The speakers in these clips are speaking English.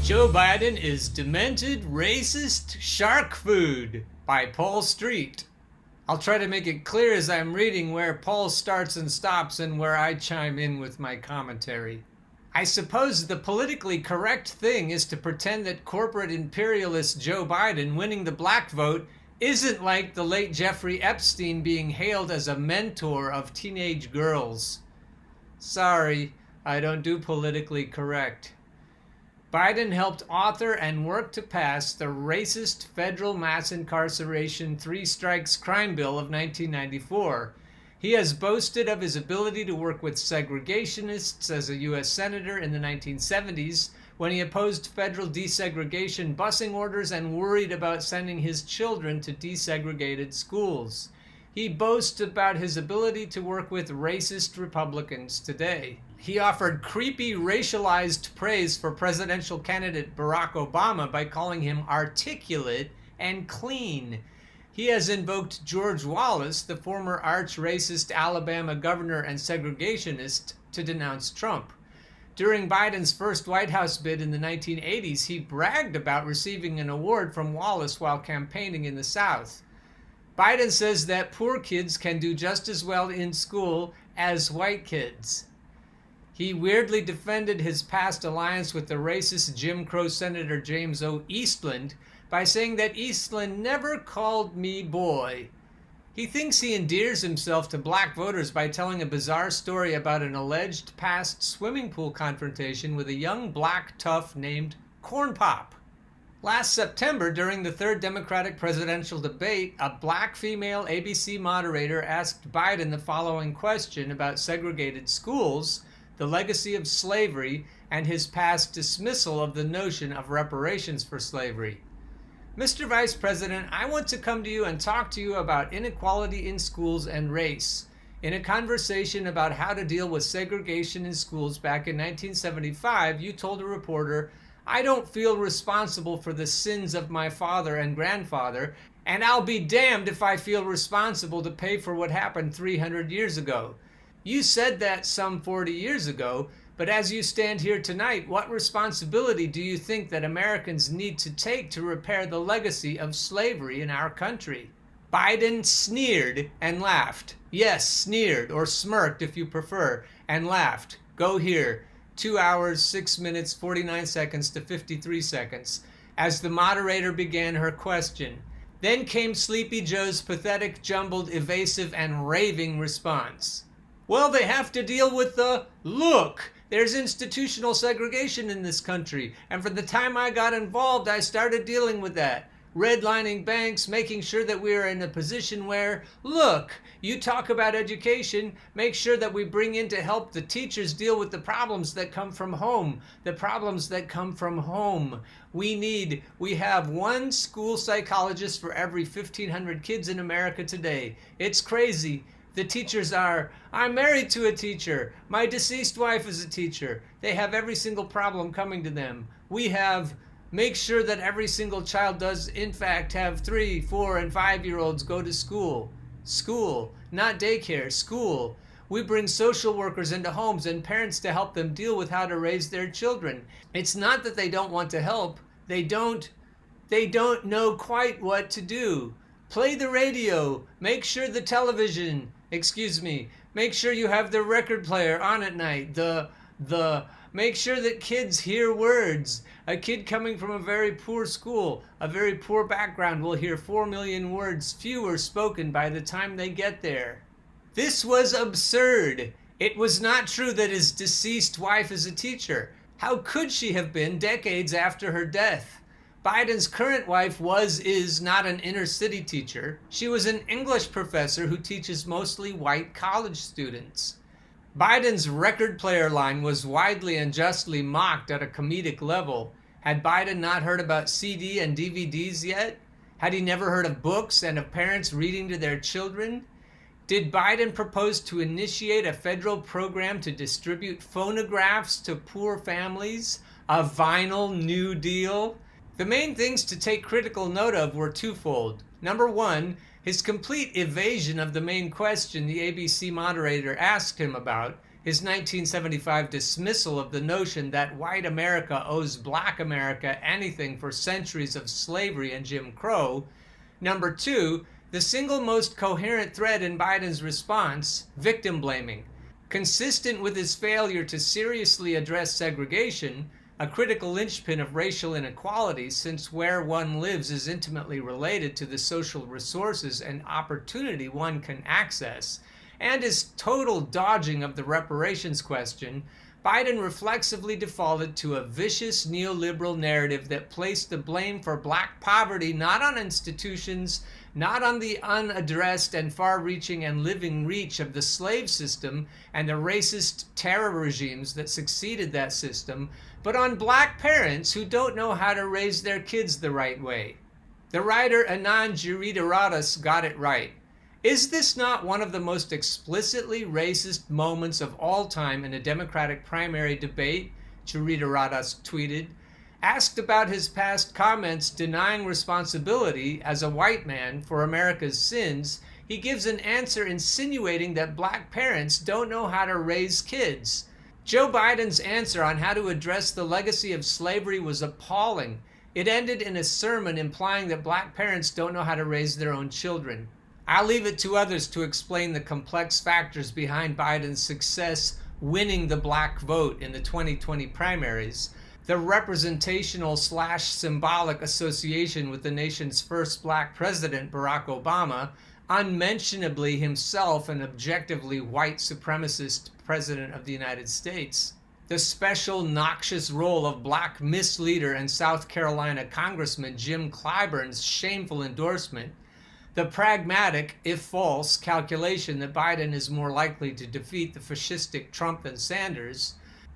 Joe Biden is demented, racist shark food by Paul Street. I'll try to make it clear as I'm reading where Paul starts and stops and where I chime in with my commentary. I suppose the politically correct thing is to pretend that corporate imperialist Joe Biden winning the black vote isn't like the late Jeffrey Epstein being hailed as a mentor of teenage girls. Sorry, I don't do politically correct. Biden helped author and work to pass the racist federal mass incarceration three strikes crime bill of 1994. He has boasted of his ability to work with segregationists as a U.S. Senator in the 1970s when he opposed federal desegregation busing orders and worried about sending his children to desegregated schools. He boasts about his ability to work with racist Republicans today. He offered creepy racialized praise for presidential candidate Barack Obama by calling him articulate and clean. He has invoked George Wallace, the former arch-racist Alabama governor and segregationist, to denounce Trump. During Biden's first White House bid in the 1980s, he bragged about receiving an award from Wallace while campaigning in the South. Biden says that poor kids can do just as well in school as white kids. He weirdly defended his past alliance with the racist Jim Crow Senator James O. Eastland by saying that Eastland never called me boy. He thinks he endears himself to black voters by telling a bizarre story about an alleged past swimming pool confrontation with a young black tough named Corn Pop. Last September, during the third Democratic presidential debate, a black female ABC moderator asked Biden the following question about segregated schools, the legacy of slavery, and his past dismissal of the notion of reparations for slavery. Mr. Vice President, I want to come to you and talk to you about inequality in schools and race. In a conversation about how to deal with segregation in schools back in 1975, you told a reporter, I don't feel responsible for the sins of my father and grandfather, and I'll be damned if I feel responsible to pay for what happened 300 years ago. You said that some 40 years ago, but as you stand here tonight, what responsibility do you think that Americans need to take to repair the legacy of slavery in our country? Biden sneered and laughed. Yes, sneered, or smirked if you prefer, and laughed. Go here. 2 hours, 6 minutes, 49 seconds to 53 seconds, as the moderator began her question. Then came Sleepy Joe's pathetic, jumbled, evasive, and raving response. Well, they have to deal with the look. There's institutional segregation in this country, and from the time I got involved, I started dealing with that. Redlining banks, making sure that we are in a position where, look, you talk about education, make sure that we bring in to help the teachers deal with the problems that come from home. The problems that come from home. We have one school psychologist for every 1,500 kids in America today. It's crazy. The teachers I'm married to a teacher. My deceased wife is a teacher. They have every single problem coming to them. Make sure that every single child does, in fact, have 3, 4, and 5-year-olds go to school. School, not daycare, school. We bring social workers into homes and parents to help them deal with how to raise their children. It's not that they don't want to help. They don't know quite what to do. Play the radio. Make sure make sure you have the record player on at night. Make sure that kids hear words. A kid coming from a very poor school, a very poor background will hear 4 million words fewer spoken by the time they get there. This was absurd. It was not true that his deceased wife is a teacher. How could she have been decades after her death? Biden's current wife is not an inner city teacher. She was an English professor who teaches mostly white college students. Biden's record player line was widely and justly mocked at a comedic level. Had Biden not heard about CD and DVDs yet? Had he never heard of books and of parents reading to their children? Did Biden propose to initiate a federal program to distribute phonographs to poor families? A vinyl New Deal? The main things to take critical note of were twofold. Number one, his complete evasion of the main question the ABC moderator asked him about, his 1975 dismissal of the notion that white America owes black America anything for centuries of slavery and Jim Crow. Number two, the single most coherent thread in Biden's response, victim blaming. Consistent with his failure to seriously address segregation, a critical linchpin of racial inequality, since where one lives is intimately related to the social resources and opportunity one can access, and his total dodging of the reparations question, Biden reflexively defaulted to a vicious neoliberal narrative that placed the blame for black poverty not on institutions, not on the unaddressed and far-reaching and living reach of the slave system and the racist terror regimes that succeeded that system, but on black parents who don't know how to raise their kids the right way. The writer Anand Giridharadas got it right. Is this not one of the most explicitly racist moments of all time in a Democratic primary debate? Giridharadas tweeted. Asked about his past comments denying responsibility as a white man for America's sins, he gives an answer insinuating that black parents don't know how to raise kids. Joe Biden's answer on how to address the legacy of slavery was appalling. It ended in a sermon implying that black parents don't know how to raise their own children. I'll leave it to others to explain the complex factors behind Biden's success winning the black vote in the 2020 primaries. The representational/symbolic association with the nation's first black president, Barack Obama, unmentionably himself an objectively white supremacist president of the United States. The special noxious role of black misleader and South Carolina Congressman Jim Clyburn's shameful endorsement, the pragmatic, if false, calculation that Biden is more likely to defeat the fascistic Trump than Sanders,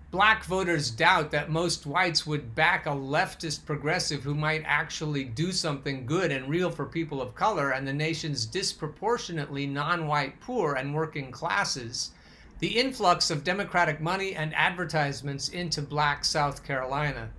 black voters' doubt that most whites would back a leftist progressive who might actually do something good and real for people of color and the nation's disproportionately non-white poor and working classes, the influx of Democratic money and advertisements into black South Carolina.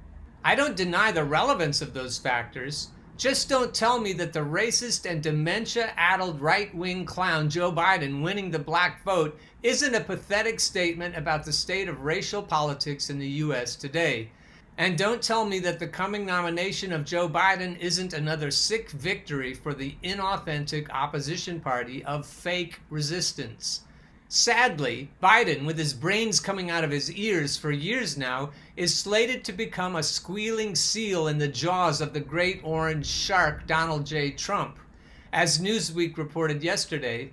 I don't deny the relevance of those factors. Just don't tell me that the racist and dementia-addled right-wing clown Joe Biden winning the black vote isn't a pathetic statement about the state of racial politics in the U.S. today. And don't tell me that the coming nomination of Joe Biden isn't another sick victory for the inauthentic opposition party of fake resistance. Sadly, Biden, with his brains coming out of his ears for years now, is slated to become a squealing seal in the jaws of the great orange shark Donald J. Trump. As Newsweek reported yesterday,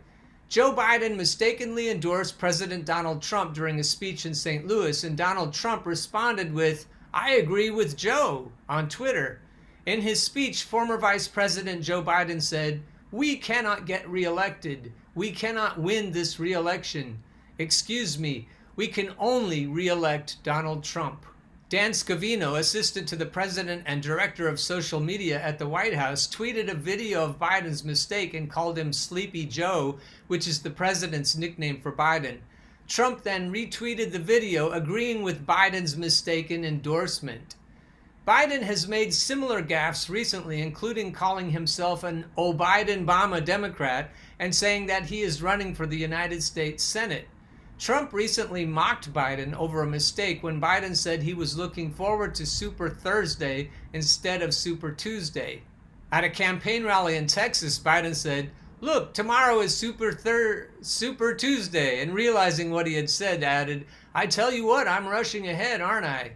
Joe Biden mistakenly endorsed President Donald Trump during a speech in St. Louis, and Donald Trump responded with, "I agree with Joe," on Twitter. In his speech, former Vice President Joe Biden said, "We cannot get reelected. We cannot win this reelection. Excuse me, we can only reelect Donald Trump." Dan Scavino, assistant to the president and director of social media at the White House, tweeted a video of Biden's mistake and called him Sleepy Joe, which is the president's nickname for Biden. Trump then retweeted the video agreeing with Biden's mistaken endorsement. Biden has made similar gaffes recently, including calling himself an O'Biden-Bama Democrat and saying that he is running for the United States Senate. Trump recently mocked Biden over a mistake when Biden said he was looking forward to Super Thursday instead of Super Tuesday. At a campaign rally in Texas, Biden said, "Look, tomorrow is Super Tuesday," and realizing what he had said, added, "I tell you what, I'm rushing ahead, aren't I?"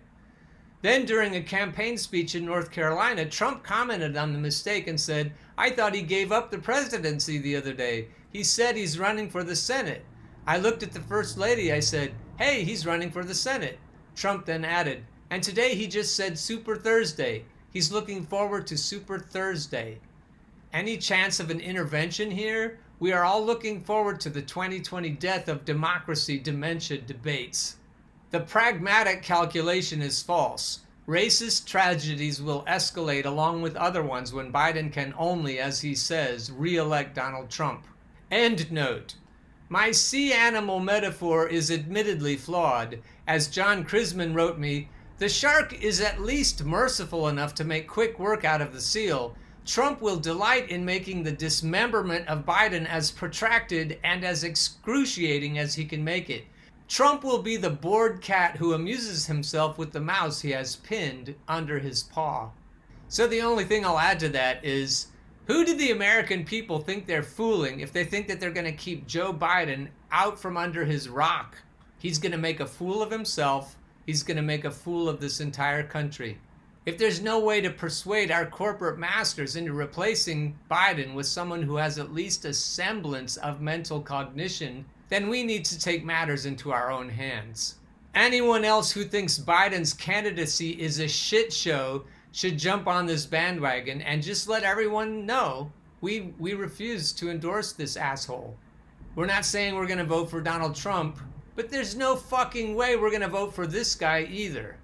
Then during a campaign speech in North Carolina, Trump commented on the mistake and said, "I thought he gave up the presidency the other day. He said he's running for the Senate. I looked at the First Lady, I said, hey, he's running for the Senate." Trump then added, "And today he just said Super Thursday. He's looking forward to Super Thursday." Any chance of an intervention here? We are all looking forward to the 2020 death of democracy dementia debates. The pragmatic calculation is false. Racist tragedies will escalate along with other ones when Biden can only, as he says, re-elect Donald Trump. End note. My sea animal metaphor is admittedly flawed. As John Crisman wrote me, the shark is at least merciful enough to make quick work out of the seal. Trump will delight in making the dismemberment of Biden as protracted and as excruciating as he can make it. Trump will be the bored cat who amuses himself with the mouse he has pinned under his paw. So the only thing I'll add to that is, who do the American people think they're fooling if they think that they're going to keep Joe Biden out from under his rock? He's going to make a fool of himself. He's going to make a fool of this entire country. If there's no way to persuade our corporate masters into replacing Biden with someone who has at least a semblance of mental cognition, then we need to take matters into our own hands. Anyone else who thinks Biden's candidacy is a shit show should jump on this bandwagon and just let everyone know we refuse to endorse this asshole. We're not saying we're going to vote for Donald Trump, but there's no fucking way we're going to vote for this guy either.